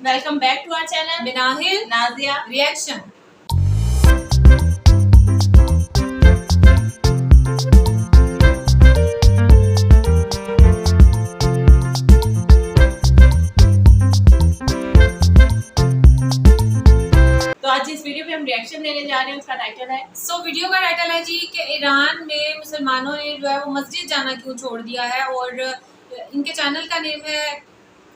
Welcome back to our channel बिनाहिल Nazia reaction. तो आज इस वीडियो पे हम रिएक्शन देने जा रहे हैं। उसका टाइटल है वीडियो का टाइटल है जी कि ईरान में मुसलमानों ने जो है वो मस्जिद जाना क्यों छोड़ दिया है, और इनके चैनल का नेम है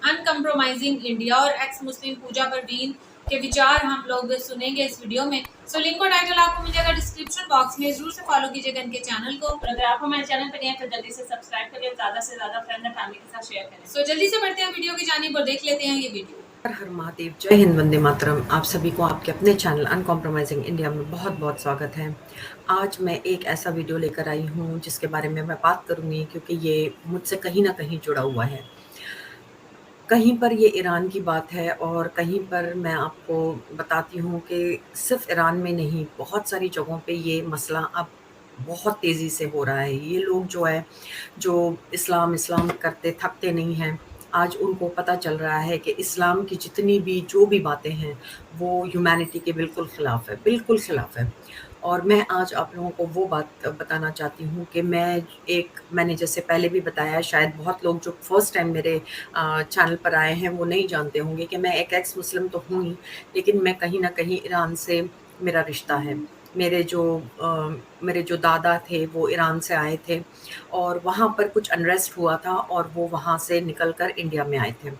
अनकम्प्रोमाइजिंग इंडिया, और एक्स मुस्लिम पूजा परवीन के विचार हम लोग सुनेंगे इस वीडियो में। लिंक और टाइटल आपको मिलेगा डिस्क्रिप्शन बॉक्स में। जरूर से फॉलो कीजिएगा इनके चैनल को, और अगर आप हमारे चैनल पर नए हैं तो जल्दी से सब्सक्राइब करिए, ज्यादा से ज्यादा फ्रेंड और फैमिली के साथ शेयर करें। जल्दी से बढ़ते हैं वीडियो की जानिब और देख लेते हैं ये वीडियो। हर महादेव, जय हिंद, वंदे मातरम। आप सभी को आपके अपने चैनल अनकॉम्प्रोमाइजिंग इंडिया में बहुत बहुत स्वागत है। आज मैं एक ऐसा वीडियो लेकर आई हूँ जिसके बारे में मैं बात करूँगी क्योंकि ये मुझसे कहीं ना कहीं जुड़ा हुआ है। कहीं पर ये ईरान की बात है और कहीं पर मैं आपको बताती हूँ कि सिर्फ ईरान में नहीं, बहुत सारी जगहों पे ये मसला अब बहुत तेज़ी से हो रहा है। ये लोग जो इस्लाम करते थकते नहीं हैं। आज उनको पता चल रहा है कि इस्लाम की जितनी भी जो भी बातें हैं वो ह्यूमैनिटी के बिल्कुल ख़िलाफ़ है। और मैं आज आप लोगों को वो बात बताना चाहती हूँ कि मैंने जैसे पहले भी बताया, शायद बहुत लोग जो फर्स्ट टाइम मेरे चैनल पर आए हैं वो नहीं जानते होंगे कि मैं एक एक्स मुस्लिम तो हूँ ही, लेकिन मैं कहीं न कहीं ईरान से मेरा रिश्ता है। मेरे जो दादा थे वो ईरान से आए थे और वहाँ पर कुछ अनरेस्ट हुआ था और वो वहाँ से निकल कर इंडिया में आए थे।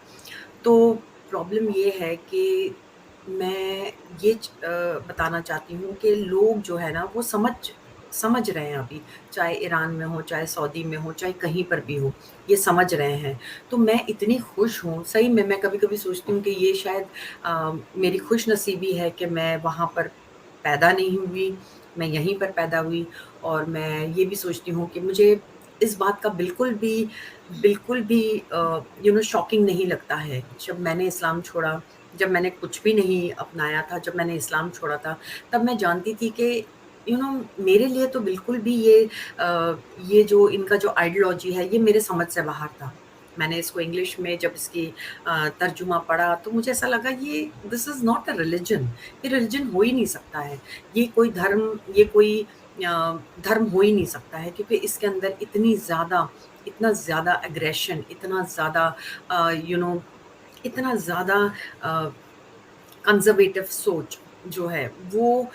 तो प्रॉब्लम ये है कि मैं बताना चाहती हूँ कि लोग जो है ना वो समझ रहे हैं अभी, चाहे ईरान में हो, चाहे सऊदी में हो, चाहे कहीं पर भी हो, ये समझ रहे हैं। तो मैं इतनी खुश हूँ, सही में मैं कभी-कभी सोचती हूँ कि ये शायद मेरी खुशनसीबी है कि मैं वहाँ पर पैदा नहीं हुई, मैं यहीं पर पैदा हुई। और मैं ये भी सोचती हूँ कि मुझे इस बात का बिल्कुल भी शॉकिंग नहीं लगता है। जब मैंने इस्लाम छोड़ा, जब मैंने कुछ भी नहीं अपनाया था, जब मैंने इस्लाम छोड़ा था, तब मैं जानती थी कि मेरे लिए तो बिल्कुल भी ये जो इनका जो आइडियोलॉजी है, ये मेरे समझ से बाहर था। मैंने इसको इंग्लिश में जब इसकी तर्जुमा पढ़ा तो मुझे ऐसा लगा ये this is not a religion. ये रिलिजन हो ही नहीं सकता है। ये कोई धर्म हो ही नहीं सकता है, क्योंकि इसके अंदर इतना ज़्यादा एग्रेशन, इतना ज़्यादा यू नो इतना ज़्यादा कंज़र्वेटिव सोच जो है वो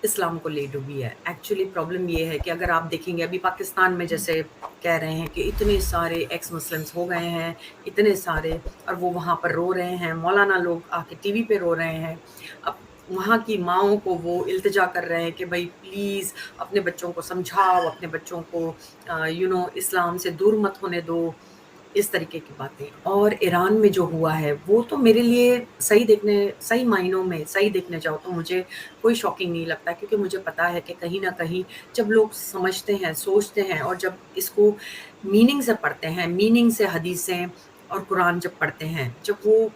इस्लाम को ले डूबी है। एक्चुअली प्रॉब्लम ये है कि अगर आप देखेंगे अभी पाकिस्तान में जैसे कह रहे हैं कि इतने सारे एक्स मुस्लिम्स हो गए हैं, इतने सारे, और वो वहाँ पर रो रहे हैं, मौलाना लोग आके टीवी पे रो रहे हैं। अब वहाँ की माँओं को वो इल्तिजा कर रहे हैं कि भाई प्लीज़ अपने बच्चों को समझाओ, अपने बच्चों को इस्लाम से दूर मत होने दो, इस तरीके की बातें। और ईरान में जो हुआ है वो तो मेरे लिए सही मायनों में सही देखने जाओ तो मुझे कोई शॉकिंग नहीं लगता, क्योंकि मुझे पता है कि कहीं न कहीं जब लोग समझते हैं, सोचते हैं और जब इसको मीनिंग से पढ़ते हैं, मीनिंग से हदीसें और कुरान जब पढ़ते हैं, जब वो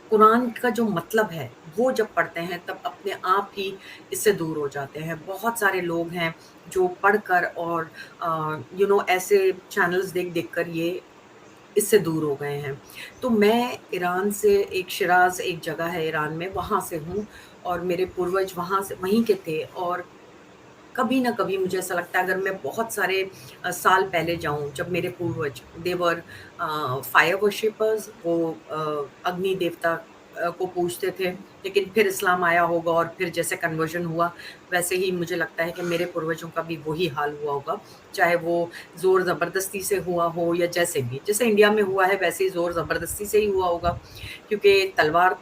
कुरान का जो मतलब है वो जब पढ़ते हैं तब अपने आप ही इससे दूर हो जाते हैं। बहुत सारे लोग हैं जो पढ़कर और ऐसे चैनल्स देख कर ये इससे दूर हो गए हैं। तो मैं ईरान से, शिराज़ एक जगह है ईरान में, वहाँ से हूँ और मेरे पूर्वज वहीं के थे। और कभी न कभी मुझे ऐसा लगता है, अगर मैं बहुत सारे साल पहले जाऊँ, जब मेरे पूर्वज देवर फायर वर्शिपर्स, वो अग्नि देवता को पूजते थे, लेकिन फिर इस्लाम आया होगा और फिर जैसे कन्वर्जन हुआ, वैसे ही मुझे लगता है कि मेरे पूर्वजों का भी वही हाल हुआ होगा। चाहे वो ज़ोर ज़बरदस्ती से हुआ हो या जैसे भी, जैसे इंडिया में हुआ है वैसे ही ज़ोर ज़बरदस्ती से ही हुआ होगा, क्योंकि तलवार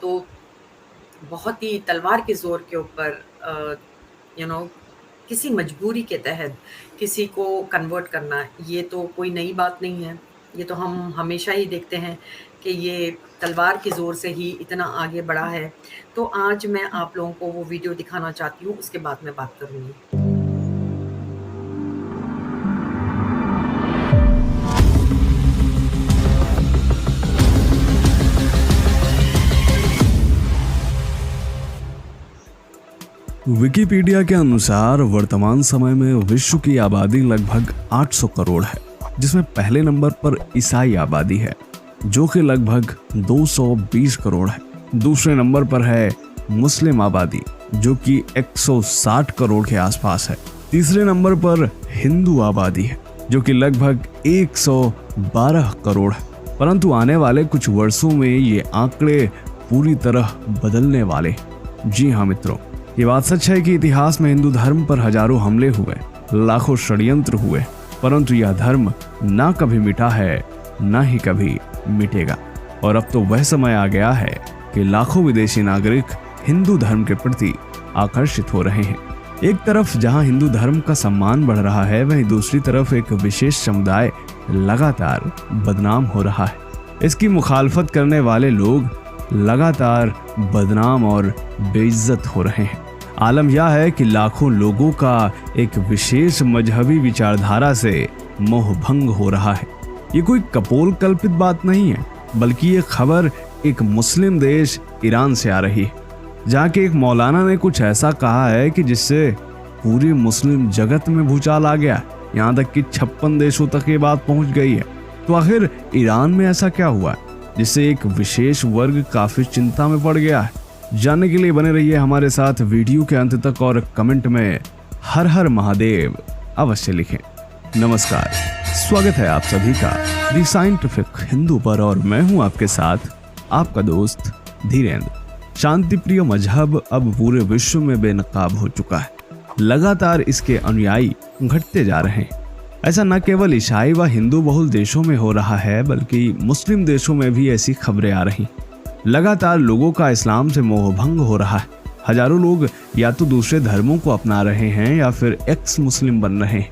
के ज़ोर के ऊपर यू नो किसी मजबूरी के तहत किसी को कन्वर्ट करना, ये तो कोई नई बात नहीं है। ये तो हम हमेशा ही देखते हैं कि ये तलवार के ज़ोर से ही इतना आगे बढ़ा है। तो आज मैं आप लोगों को वो वीडियो दिखाना चाहती हूँ, उसके बाद मैं बात करूँगी। विकिपीडिया के अनुसार वर्तमान समय में विश्व की आबादी लगभग 800 करोड़ है, जिसमें पहले नंबर पर ईसाई आबादी है। जो कि लगभग 220 करोड़ है। दूसरे नंबर पर है मुस्लिम आबादी जो कि 160 करोड़ के आसपास है। तीसरे नंबर पर हिंदू आबादी है जो कि लगभग 112 करोड़ है। परंतु आने वाले कुछ वर्षों में ये आंकड़े पूरी तरह बदलने वाले। जी हाँ मित्रों, ये बात सच है कि इतिहास में हिंदू धर्म पर हजारों हमले हुए, लाखों षड्यंत्र हुए, परंतु यह धर्म ना कभी मिटा है ना ही कभी मिटेगा। और अब तो वह समय आ गया है कि लाखों विदेशी नागरिक हिंदू धर्म के प्रति आकर्षित हो रहे हैं। एक तरफ जहां हिंदू धर्म का सम्मान बढ़ रहा है, वहीं दूसरी तरफ एक विशेष समुदाय लगातार बदनाम हो रहा है। इसकी मुखालफत करने वाले लोग लगातार बदनाम और बेइज्जत हो रहे हैं। आलम यह है कि लाखों लोगों का एक विशेष मजहबी विचारधारा से मोह भंग हो रहा है। ये कोई कपोल कल्पित बात नहीं है, बल्कि ये खबर एक मुस्लिम देश ईरान से आ रही है, जहाँ के एक मौलाना ने कुछ ऐसा कहा है कि जिससे पूरे मुस्लिम जगत में भूचाल आ गया। यहाँ तक कि 56 देशों तक ये बात पहुँच गई है। तो आखिर ईरान में ऐसा क्या हुआ है जिससे एक विशेष वर्ग काफी चिंता में पड़ गया है? जानने के लिए बने रहिए हमारे साथ वीडियो के अंत तक और कमेंट में हर हर महादेव अवश्य लिखें। नमस्कार, स्वागत है आप सभी का दी साइंटिफिक हिंदू पर और मैं हूं आपके साथ आपका दोस्त धीरेन्द्र। शांति प्रिय मजहब अब पूरे विश्व में बेनकाब हो चुका है। लगातार इसके अनुयायी घटते जा रहे हैं। ऐसा न केवल ईसाई व हिंदू बहुल देशों में हो रहा है, बल्कि मुस्लिम देशों में भी ऐसी खबरें आ रही। लगातार लोगों का इस्लाम से मोह भंग हो रहा है। हजारों लोग या तो दूसरे धर्मों को अपना रहे हैं या फिर एक्स मुस्लिम बन रहे हैं।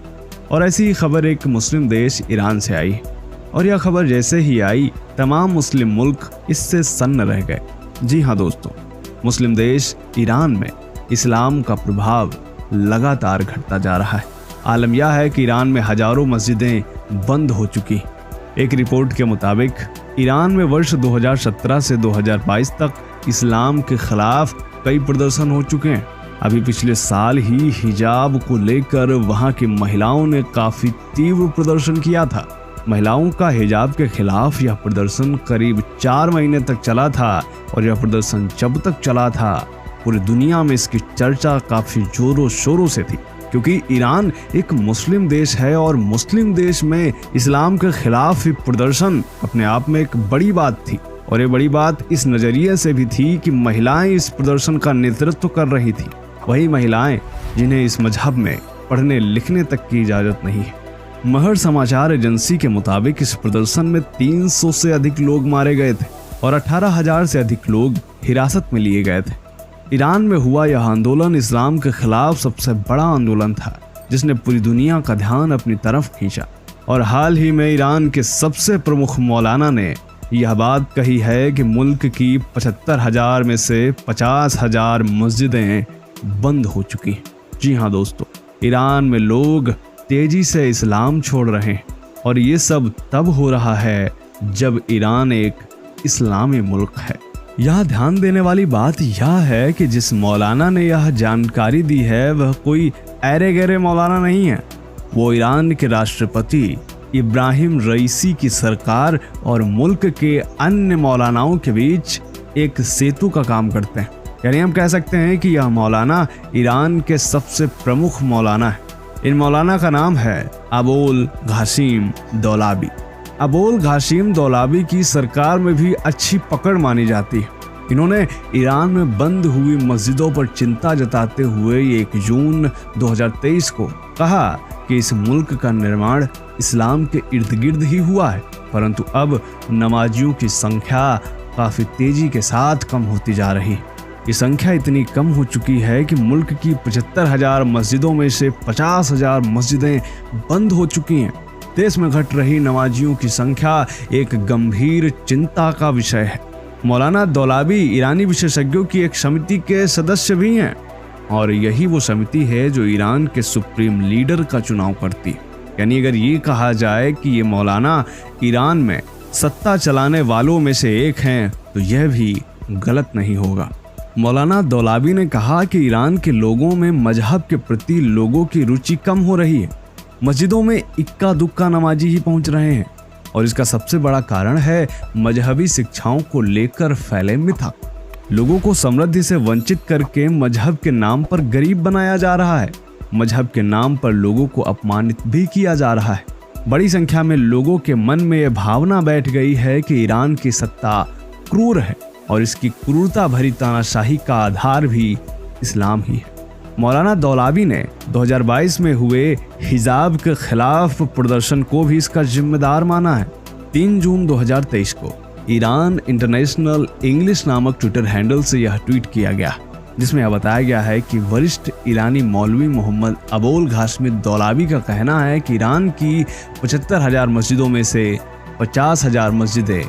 और ऐसी ही खबर एक मुस्लिम देश ईरान से आई और यह खबर जैसे ही आई तमाम मुस्लिम मुल्क इससे सन्न रह गए। जी हाँ दोस्तों, मुस्लिम देश ईरान में इस्लाम का प्रभाव लगातार घटता जा रहा है। आलम यह है कि ईरान में हजारों मस्जिदें बंद हो चुकी। एक रिपोर्ट के मुताबिक ईरान में वर्ष 2017 से 2022 तक इस्लाम के खिलाफ कई प्रदर्शन हो चुके हैं। अभी पिछले साल ही हिजाब को लेकर वहां की महिलाओं ने काफी तीव्र प्रदर्शन किया था। महिलाओं का हिजाब के खिलाफ यह प्रदर्शन करीब 4 महीने तक चला था और यह प्रदर्शन जब तक चला था पूरी दुनिया में इसकी चर्चा काफी जोरों शोरों से थी, क्योंकि ईरान एक मुस्लिम देश है और मुस्लिम देश में इस्लाम के खिलाफ प्रदर्शन अपने आप में एक बड़ी बात थी। और ये बड़ी बात इस नजरिए से भी थी कि महिलाएं इस प्रदर्शन का नेतृत्व कर रही थी, वही महिलाएं जिन्हें इस मजहब में पढ़ने लिखने तक की इजाजत नहीं है। महर समाचार एजेंसी के मुताबिक इस प्रदर्शन में 300 से अधिक लोग मारे गए थे और 18,000 से अधिक लोग हिरासत में लिए गए थे। ईरान में हुआ यह आंदोलन इस्लाम के खिलाफ सबसे बड़ा आंदोलन था, जिसने पूरी दुनिया का ध्यान अपनी तरफ खींचा। और हाल ही में ईरान के सबसे प्रमुख मौलाना ने यह बात कही है कि मुल्क की 75,000 में से 50,000 मस्जिदें बंद हो चुकी हैं। जी हाँ दोस्तों, ईरान में लोग तेजी से इस्लाम छोड़ रहे हैं और ये सब तब हो रहा है जब ईरान एक इस्लामी मुल्क है। यहाँ ध्यान देने वाली बात यह है कि जिस मौलाना ने यह जानकारी दी है वह कोई ऐरे गैरे मौलाना नहीं है। वो ईरान के राष्ट्रपति इब्राहिम रईसी की सरकार और मुल्क के अन्य मौलानाओं के बीच एक सेतु का काम करते हैं। यानी हम कह सकते हैं कि यह मौलाना ईरान के सबसे प्रमुख मौलाना है। इन मौलाना का नाम है अबोल घासिम दौलाबी। अबोल घासिम दौलाबी की सरकार में भी अच्छी पकड़ मानी जाती है। इन्होंने ईरान में बंद हुई मस्जिदों पर चिंता जताते हुए 1 जून 2023 को कहा कि इस मुल्क का निर्माण इस्लाम के इर्द गिर्द ही हुआ है, परंतु अब नमाजियों की संख्या काफी तेजी के साथ कम होती जा रही है। ये संख्या इतनी कम हो चुकी है कि मुल्क की 75,000 मस्जिदों में से 50,000 मस्जिदें बंद हो चुकी हैं। देश में घट रही नमाजियों की संख्या एक गंभीर चिंता का विषय है। मौलाना दौलाबी ईरानी विशेषज्ञों की एक समिति के सदस्य भी हैं और यही वो समिति है जो ईरान के सुप्रीम लीडर का चुनाव करती है। यानी अगर ये कहा जाए कि ये मौलाना ईरान में सत्ता चलाने वालों में से एक हैं तो यह भी गलत नहीं होगा। मौलाना दौलाबी ने कहा कि ईरान के लोगों में मजहब के प्रति लोगों की रुचि कम हो रही है। मस्जिदों में इक्का दुक्का नमाजी ही पहुंच रहे हैं। और इसका सबसे बड़ा कारण है मजहबी शिक्षाओं को लेकर फैले मिथक। लोगों को समृद्धि से वंचित करके मजहब के नाम पर गरीब बनाया जा रहा है। मजहब के नाम पर लोगों को अपमानित भी किया जा रहा है। बड़ी संख्या में लोगों के मन में यह भावना बैठ गई है कि ईरान की सत्ता क्रूर है और इसकी क्रूरता भरी तानाशाही का आधार भी इस्लाम ही है। मौलाना दौलावी ने 2022 में हुए हिजाब के खिलाफ प्रदर्शन को भी इसका जिम्मेदार माना है। 3 जून 2023 को ईरान इंटरनेशनल इंग्लिश नामक ट्विटर हैंडल से यह ट्वीट किया गया, जिसमें यह बताया गया है कि वरिष्ठ ईरानी मौलवी मोहम्मद अबोल घाशमी दौलावी का कहना है कि ईरान की 75,000 मस्जिदों में से 50,000 मस्जिदें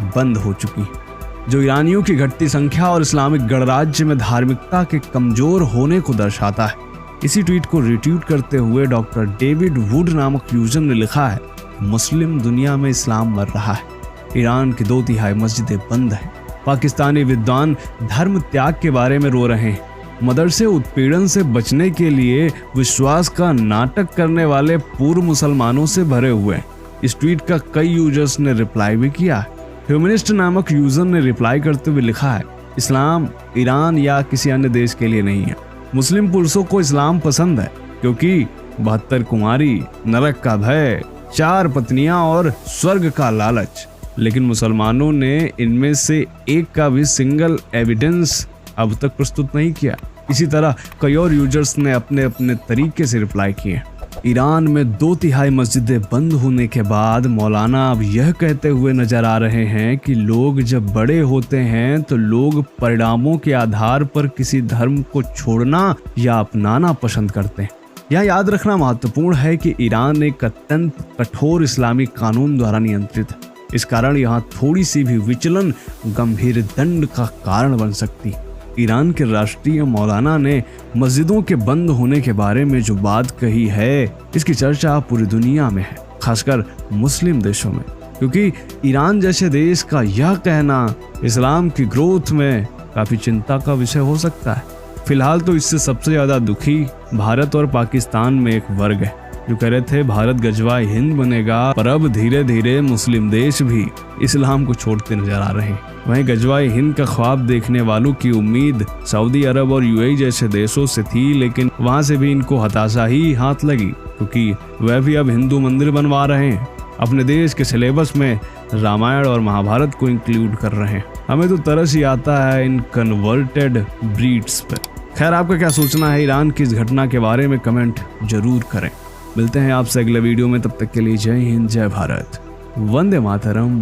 बंद हो चुकी हैं, जो ईरानियों की घटती संख्या और इस्लामिक गणराज्य में धार्मिकता के कमजोर होने को दर्शाता है। इसी ट्वीट को रिट्वीट करते हुए डॉक्टर डेविड वुड नामक यूजर ने लिखा है, मुस्लिम दुनिया में इस्लाम मर रहा है, ईरान की 2/3 मस्जिदें बंद हैं। पाकिस्तानी विद्वान धर्म त्याग के बारे में रो रहे हैं। मदरसे उत्पीड़न से बचने के लिए विश्वास का नाटक करने वाले पूर्व मुसलमानों से भरे हुए हैं। इस ट्वीट का कई यूजर्स ने रिप्लाई भी किया है। ह्यूमनिस्ट नामक यूजर ने रिप्लाई करते हुए लिखा है, इस्लाम ईरान या किसी अन्य देश के लिए नहीं है। मुस्लिम पुरुषों को इस्लाम पसंद है क्योंकि 72 कुमारी, नरक का भय, 4 पत्नियां और स्वर्ग का लालच। लेकिन मुसलमानों ने इनमें से एक का भी सिंगल एविडेंस अब तक प्रस्तुत नहीं किया। इसी तरह कई और यूजर्स ने अपने अपने तरीके से रिप्लाई किए। ईरान में 2/3 मस्जिदें बंद होने के बाद मौलाना अब यह कहते हुए नजर आ रहे हैं कि लोग जब बड़े होते हैं तो लोग परिणामों के आधार पर किसी धर्म को छोड़ना या अपनाना पसंद करते हैं। यह याद रखना महत्वपूर्ण है कि ईरान एक अत्यंत कठोर इस्लामी कानून द्वारा नियंत्रित है। इस कारण यहाँ थोड़ी सी भी विचलन गंभीर दंड का कारण बन सकती। ईरान के राष्ट्रीय मौलाना ने मस्जिदों के बंद होने के बारे में जो बात कही है, इसकी चर्चा पूरी दुनिया में है, खासकर मुस्लिम देशों में, क्योंकि ईरान जैसे देश का यह कहना इस्लाम की ग्रोथ में काफी चिंता का विषय हो सकता है। फिलहाल तो इससे सबसे ज्यादा दुखी भारत और पाकिस्तान में एक वर्ग है जो कह रहे थे भारत गजवाए हिंद बनेगा, पर अब धीरे धीरे मुस्लिम देश भी इस्लाम को छोड़ते नजर आ रहे हैं। वहीं गजवाए हिंद का ख्वाब देखने वालों की उम्मीद सऊदी अरब और यूएई जैसे देशों से थी, लेकिन वहां से भी इनको हताशा ही हाथ लगी, क्योंकि वह भी अब हिंदू मंदिर बनवा रहे हैं, अपने देश के सिलेबस में रामायण और महाभारत को इंक्लूड कर रहे हैं। हमें तो तरस ही आता है इन कन्वर्टेड ब्रीड्स पर। खैर, आपका क्या सोचना है ईरान की इस घटना के बारे में कमेंट जरूर करें। मिलते हैं आपसे अगले वीडियो में, तब तक के लिए जय हिंद, जय भारत, वंदे मातरम।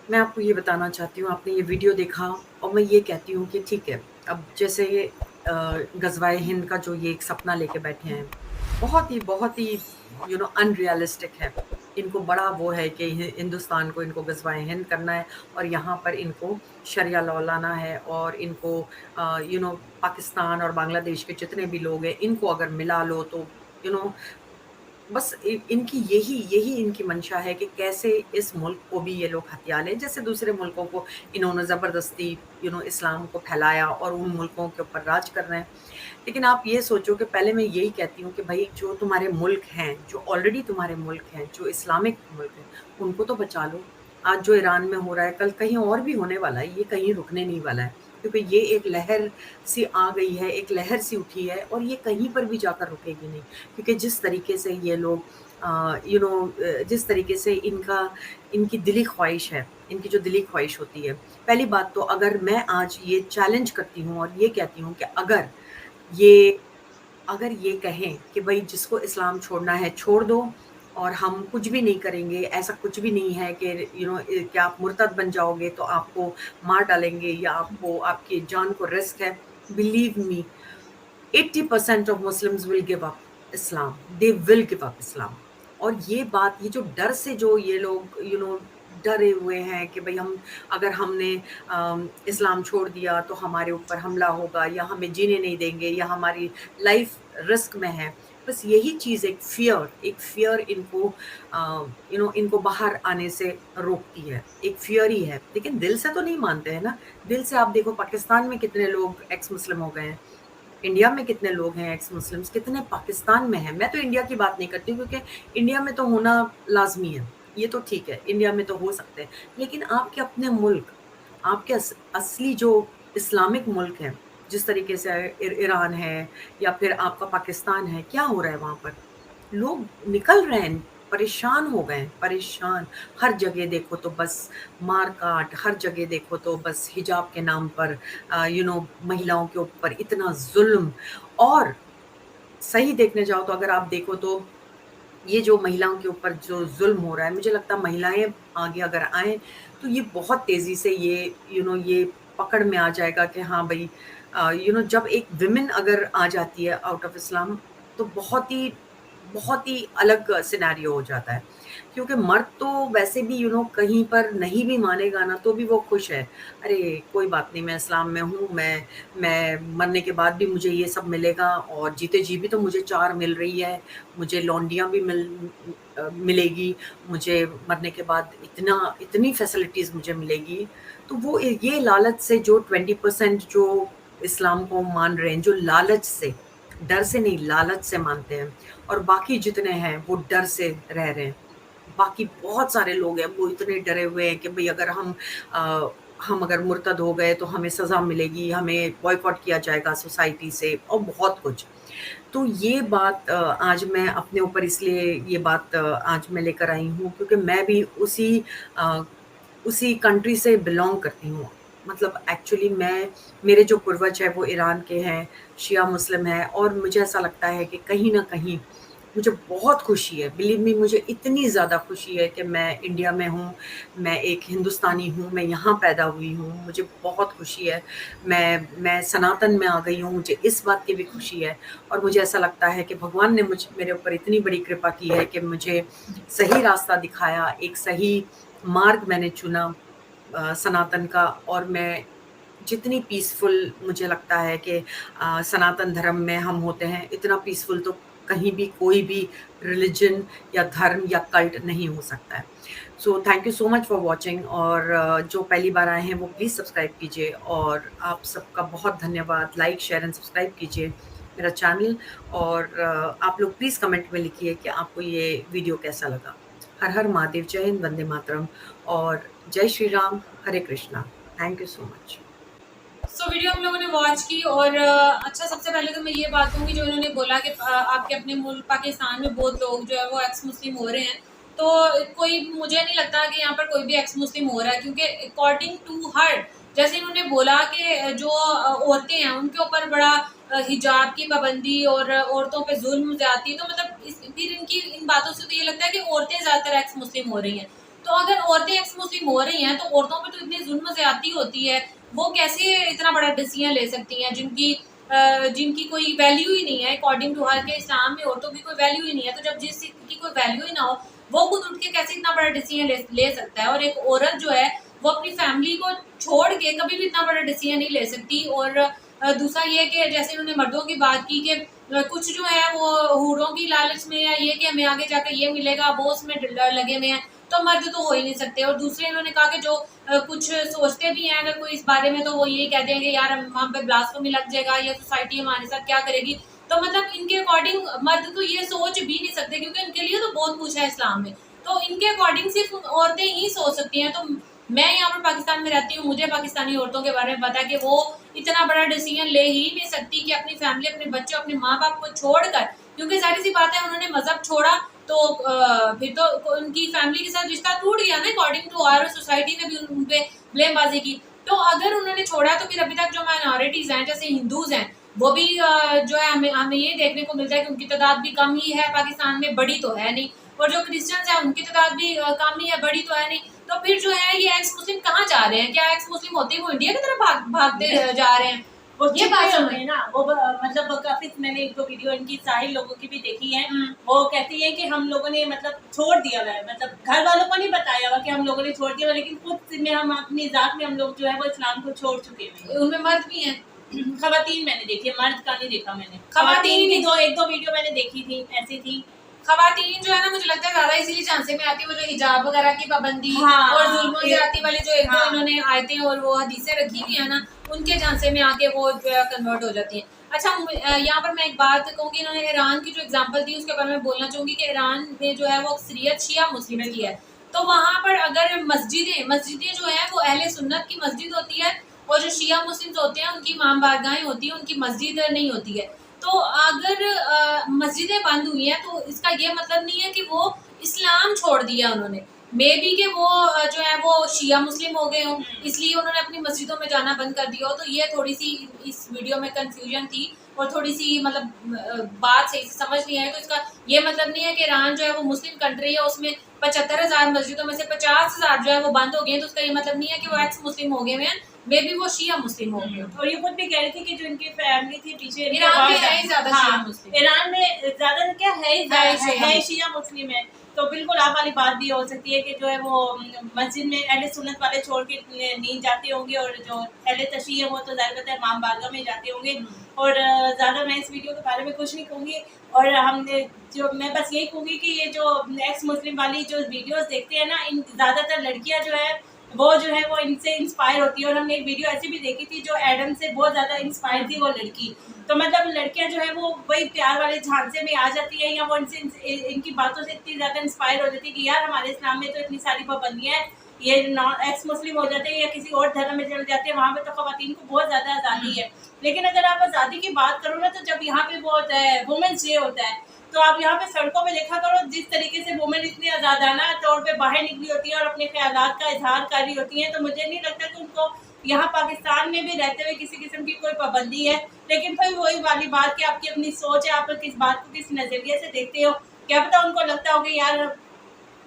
मैं आपको ये बताना चाहती हूँ, आपने ये वीडियो देखा और मैं ये कहती हूँ कि ठीक है, अब जैसे ये गजवाए हिंद का जो ये एक सपना लेके बैठे हैं, बहुत ही अनरियलिस्टिक है। इनको बड़ा वो है कि हिंदुस्तान को इनको गजवाए हिंद करना है और यहाँ पर इनको शरिया लॉ लाना है और इनको पाकिस्तान और बांग्लादेश के जितने भी लोग हैं इनको अगर मिला लो तो बस इनकी यही इनकी मंशा है कि कैसे इस मुल्क को भी ये लोग हथिया लें, जैसे दूसरे मुल्कों को इन्होंने ज़बरदस्ती इस्लाम को फैलाया और उन मुल्कों के ऊपर राज कर रहे हैं। लेकिन आप ये सोचो कि पहले मैं यही कहती हूँ कि भाई जो तुम्हारे मुल्क हैं, जो ऑलरेडी तुम्हारे मुल्क हैं, जो इस्लामिक मुल्क हैं, उनको तो बचा लो। आज जो ईरान में हो रहा है कल कहीं और भी होने वाला है, ये कहीं रुकने नहीं वाला है, क्योंकि ये एक लहर सी आ गई है, एक लहर सी उठी है और ये कहीं पर भी जाकर रुकेगी नहीं। क्योंकि जिस तरीके से ये लोग जिस तरीके से इनकी दिली ख्वाहिश है, इनकी जो दिली ख्वाहिश होती है, पहली बात तो अगर मैं आज ये चैलेंज करती हूँ और ये कहती हूँ कि अगर ये कहें कि भाई जिसको इस्लाम छोड़ना है छोड़ दो और हम कुछ भी नहीं करेंगे, ऐसा कुछ भी नहीं है कि कि आप मुर्तद बन जाओगे तो आपको मार डालेंगे या आपको आपकी जान को रिस्क है, believe me 80% of Muslims will give up Islam, they will give up Islam. और ये बात, ये जो डर से जो ये लोग डरे हुए हैं कि भाई अगर हमने इस्लाम छोड़ दिया तो हमारे ऊपर हमला होगा या हमें जीने नहीं देंगे या हमारी लाइफ रिस्क में है, बस यही चीज़ एक फियर इनको बाहर आने से रोकती है, एक फियर ही है। लेकिन दिल से तो नहीं मानते हैं ना। दिल से आप देखो पाकिस्तान में कितने लोग एक्स मुस्लिम हो गए हैं, इंडिया में कितने लोग हैं एक्स मुस्लिम्स, कितने पाकिस्तान में हैं। मैं तो इंडिया की बात नहीं करती क्योंकि इंडिया में तो होना लाजमी है, ये तो ठीक है, इंडिया में तो हो सकते हैं, लेकिन आपके अपने मुल्क, आपके असली जो इस्लामिक मुल्क हैं, जिस तरीके से ईरान है या फिर आपका पाकिस्तान है, क्या हो रहा है वहाँ पर? लोग निकल रहे हैं, परेशान हो गए हैं, परेशान। हर जगह देखो तो बस मार-काट, हर जगह देखो तो बस हिजाब के नाम पर महिलाओं के ऊपर इतना ज़ुल्म। और सही देखने जाओ तो अगर आप देखो तो ये जो महिलाओं के ऊपर जो ज़ुल्म हो रहा है, मुझे लगता है महिलाएँ आगे अगर आएँ, तो ये बहुत तेज़ी से ये पकड़ में आ जाएगा कि हाँ भई जब एक विमेन अगर आ जाती है आउट ऑफ इस्लाम, तो बहुत ही अलग सिनेरियो हो जाता है। क्योंकि मर्द तो वैसे भी कहीं पर नहीं भी मानेगा ना, तो भी वो खुश है। अरे! कोई बात नहीं, मैं इस्लाम में हूँ, मैं मरने के बाद भी मुझे ये सब मिलेगा और जीते जी भी तो मुझे 4 मिल रही है, मुझे लौंडियाँ भी मिलेगी, मुझे मरने के बाद इतनी फैसिलिटीज़ मुझे मिलेगी। तो वो ये लालच से जो 20% जो इस्लाम को मान रहे हैं, जो लालच से, डर से नहीं लालच से मानते हैं, और बाकी जितने हैं वो डर से रह रहे हैं। बाकी बहुत सारे लोग हैं वो इतने डरे हुए हैं कि भई अगर हम अगर मुर्तद हो गए तो हमें सज़ा मिलेगी, हमें बॉयकॉट किया जाएगा सोसाइटी से और बहुत कुछ। तो ये बात आज मैं अपने ऊपर इसलिए ये बात आज मैं लेकर आई हूँ क्योंकि मैं भी उसी कंट्री से बिलॉन्ग करती हूँ। मतलब एक्चुअली मेरे जो पूर्वज हैं वो ईरान के हैं, शिया मुस्लिम हैं, और मुझे ऐसा लगता है कि कहीं न कहीं मुझे बहुत खुशी है, बिलीव मी, मुझे इतनी ज़्यादा खुशी है कि मैं इंडिया में हूँ, मैं एक हिंदुस्तानी हूँ, मैं यहाँ पैदा हुई हूँ, मुझे बहुत खुशी है। मैं सनातन में आ गई हूँ, मुझे इस बात की भी खुशी है, और मुझे ऐसा लगता है कि भगवान ने मेरे ऊपर इतनी बड़ी कृपा की है कि मुझे सही रास्ता दिखाया, एक सही मार्ग मैंने चुना सनातन का, और मैं जितनी पीसफुल मुझे लगता है कि सनातन धर्म में हम होते हैं, इतना पीसफुल तो कहीं भी कोई भी रिलिजन या धर्म या कल्ट नहीं हो सकता है। So thank you so much for watching, और जो पहली बार आए हैं वो प्लीज़ सब्सक्राइब कीजिए, और आप सबका बहुत धन्यवाद। लाइक, शेयर एंड सब्सक्राइब कीजिए मेरा चैनल, और आप लोग प्लीज़ कमेंट में लिखिए कि आपको ये वीडियो कैसा लगा। हर हर महादेव, जय हिंद, वंदे मातरम, और जय Shri Ram, Hare Krishna. Thank you so much. So video हम लोगों ने वॉच की, और अच्छा, सबसे पहले तो मैं ये बात कहूँगी, जो इन्होंने बोला कि आपके अपने मुल्क पाकिस्तान में बहुत लोग जो है वो एक्स मुस्लिम हो रहे हैं, तो कोई, मुझे नहीं लगता कि यहाँ पर कोई भी एक्स मुस्लिम हो रहा है, क्योंकि अकॉर्डिंग टू हर, जैसे इन्होंने बोला कि जो औरतें हैं उनके ऊपर बड़ा हिजाब की पाबंदी और औरतों पे जुल्म ज्यादती, तो मतलब फिर इनकी इन बातों से तो ये लगता है कि औरतें ज़्यादातर एक्स मुस्लिम हो रही हैं। तो अगर औरतें एक्स मुस्लिम हो रही हैं तो औरतों पे तो इतनी जुल्म ज्यादती होती है, वो कैसे इतना बड़ा डिसीजन ले सकती हैं जिनकी कोई वैल्यू ही नहीं है। अकॉर्डिंग टू हर के इस्लाम में औरतों की कोई वैल्यू ही नहीं है, तो जब जिसकी कोई वैल्यू ही ना हो, वो खुद उठ के कैसे इतना बड़ा डिसीजन ले सकता है। और एक औरत जो है वो अपनी फैमिली को छोड़ के कभी भी इतना बड़ा डिसीजन नहीं ले सकती। और दूसरा ये कि जैसे उन्होंने मर्दों की बात की कि कुछ जो है वो हूरों की लालच में, या ये कि हमें आगे जाकर ये मिलेगा, वो उसमें लगे हुए हैं, तो मर्द तो हो ही नहीं सकते। और दूसरे इन्होंने कहा कि जो कुछ सोचते भी हैं अगर कोई इस बारे में, तो वो यही कहते हैं कि यार हम पे ब्लास्फेमी लग जाएगा, या सोसाइटी हमारे साथ क्या करेगी। तो मतलब इनके अकॉर्डिंग मर्द तो ये सोच भी नहीं सकते, क्योंकि इनके लिए तो बहुत कुछ है इस्लाम में, तो इनके अकॉर्डिंग सिर्फ औरतें ही सोच सकती हैं। तो मैं यहाँ पर पाकिस्तान में रहती हूँ, मुझे पाकिस्तानी औरतों के बारे में पता है कि वो इतना बड़ा डिसीजन ले ही नहीं सकती कि अपनी फैमिली, अपने बच्चों, अपने माँ बाप को छोड़कर, क्योंकि सारी सी बात है उन्होंने मजहब छोड़ा तो फिर तो उनकी फैमिली के साथ रिश्ता टूट गया ना, अकॉर्डिंग टू और सोसाइटी ने भी उन पे ब्लेमबाजी की। तो अगर उन्होंने छोड़ा तो फिर अभी तक जो माइनॉरिटीज हैं, जैसे हिंदूज हैं, वो भी जो है हमें ये देखने को मिलता है कि उनकी तादाद भी कम ही है पाकिस्तान में, बड़ी तो है नहीं। और जो क्रिश्चियंस हैं उनकी तादाद भी कम ही है, बड़ी तो है नहीं। तो फिर जो है ये एक्स मुस्लिम कहाँ जा रहे हैं? क्या एक्स मुस्लिम होते वो इंडिया की तरफ भागते जा रहे हैं? वो ये बात है ना, वो मतलब काफी, मैंने एक दो वीडियो इनकी साहिल लोगों की भी देखी है। वो कहती है कि हम लोगों ने मतलब छोड़ दिया हुआ है, मतलब घर वालों को नहीं बताया हुआ कि हम लोगों ने छोड़ दिया हुआ, लेकिन खुद में हम अपनी जात में हम लोग जो है वो इस्लाम को छोड़ चुके हैं। उनमें मर्द भी हैं, खवातीन मैंने देखी है, मर्द का नहीं देखा मैंने। खवातीन की एक दो वीडियो मैंने देखी थी, ऐसी थी। खवातीन जो है ना, मुझे लगता है ज्यादा इसीलिए झांसे में आती है, वो जो हिजाब वगैरह की पाबंदी और जुल्म ज्यादती वाली जो एक दो इन्होंने आयतें और वो हदीसें रखी हुई है ना, उनके झांसे में आके वो जो है कन्वर्ट हो जाती है। अच्छा, यहाँ पर मैं एक बात कहूँगी, इन्होंने ईरान की जो एग्जांपल दी उसके बारे में बोलना चाहूँगी कि ईरान में जो है वो अक्सरियत शिया मुस्लिम की है। तो वहाँ पर अगर मस्जिदें जो है वो अहले सुन्नत की मस्जिद होती है, और जो शिया मुस्लिम्स होते हैं उनकी इमाम बारगाहें होती है, उनकी मस्जिद नहीं होती है। तो अगर मस्जिदें बंद हुई हैं तो इसका ये मतलब नहीं है कि वो इस्लाम छोड़ दिया उन्होंने, मे बी के वो जो है वो शिया मुस्लिम हो गए हों, इसलिए उन्होंने अपनी मस्जिदों में जाना बंद कर दिया हो। तो ये थोड़ी सी इस वीडियो में कंफ्यूजन थी और थोड़ी सी मतलब बात सही से समझ नहीं आई। तो इसका ये मतलब नहीं है कि ईरान जो है वो मुस्लिम कंट्री है, उसमें 75,000 मस्जिदों में से 50,000 जो है वो बंद हो गए हैं, तो उसका ये मतलब नहीं है कि वो एक्स मुस्लिम हो गए हैं, मे बी वो शिया मुस्लिम हो गए। और ये खुद भी कह रही थी कि जो इनकी फैमिली थी पीछे ईरान में है ही ज्यादा शिया मुस्लिम, ईरान में ज्यादा क्या है शिया मुस्लिम है। तो बिल्कुल आप वाली बात भी हो सकती है कि जो है वो मस्जिद में अहले सुन्नत वाले छोड़ के नहीं जाते होंगे, और जो अहले तशी है वो तो ज़ाहिर बात है इमाम बारगाह में जाते होंगे। और ज़्यादा मैं इस वीडियो के बारे में कुछ नहीं कहूँगी, और हमने जो मैं बस यही कहूँगी कि ये जो एक्स मुस्लिम वाली जो वीडियोस देखते हैं ना, इन ज़्यादातर लड़कियाँ जो है वो इनसे इंस्पायर होती है। और हमने एक वीडियो ऐसी भी देखी थी जो एडम से बहुत ज़्यादा इंस्पायर थी वो लड़की। तो मतलब लड़कियां जो है वो वही प्यार वाले झांसे में आ जाती है, या वो इनकी बातों से इतनी ज़्यादा इंस्पायर हो जाती है कि यार हमारे इस्लाम में तो इतनी सारी पाबंदियाँ हैं, ये नॉन एक्स मुस्लिम हो जाते हैं या किसी और धर्म में चले जाते हैं, वहाँ पे तो ख़वातीन को बहुत ज़्यादा आज़ादी है। लेकिन अगर आप आज़ादी की बात करो ना, तो जब यहाँ पे वो होता है वुमेंस डे होता है, तो आप यहाँ पे सड़कों पे देखा करो जिस तरीके से वुमेन इतनी आज़ादाना तौर पे बाहर निकली होती है और अपने ख्यालात का इजहार कर रही होती हैं। तो मुझे नहीं लगता कि उनको यहाँ पाकिस्तान में भी रहते हुए किसी किस्म की कोई पाबंदी है। लेकिन फिर वही वाली बात कि आपकी अपनी सोच है, आप किस बात को किस नज़रिए से देखते हो। क्या पता उनको लगता हो कि यार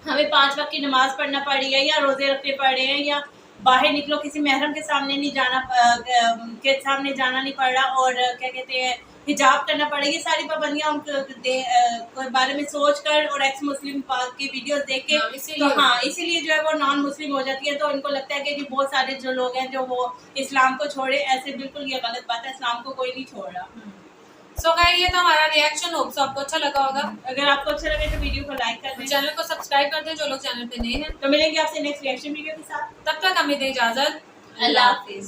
हमें 5 वक्त की नमाज पढ़ना पड़ रही है, या रोज़े रखने पड़ रहे हैं, या बाहर निकलो किसी महरम के सामने नहीं जाना जाना नहीं पड़ रहा, और क्या कहते हैं हिजाब करना पड़ रहा है। ये सारी पाबंदियाँ उनके बारे में सोच कर और एक्स मुस्लिम की वीडियोस देख के इसीलिए जो है वो नॉन मुस्लिम हो जाती है। तो इनको लगता है कि जी बहुत सारे जो लोग हैं जो वो इस्लाम को छोड़े, ऐसे बिल्कुल ये गलत बात है, इस्लाम को कोई नहीं छोड़ रहा। सो गाइस ये था हमारा रिएक्शन, होप सो आपको अच्छा लगा होगा। अगर आपको अच्छा लगे तो वीडियो को लाइक कर दें, चैनल को सब्सक्राइब कर दें जो लोग चैनल पे नए हैं। तो मिलेंगे आपसे नेक्स्ट रिएक्शन वीडियो के साथ, तब तक हमें दें इजाजत, अल्लाह हाफिज।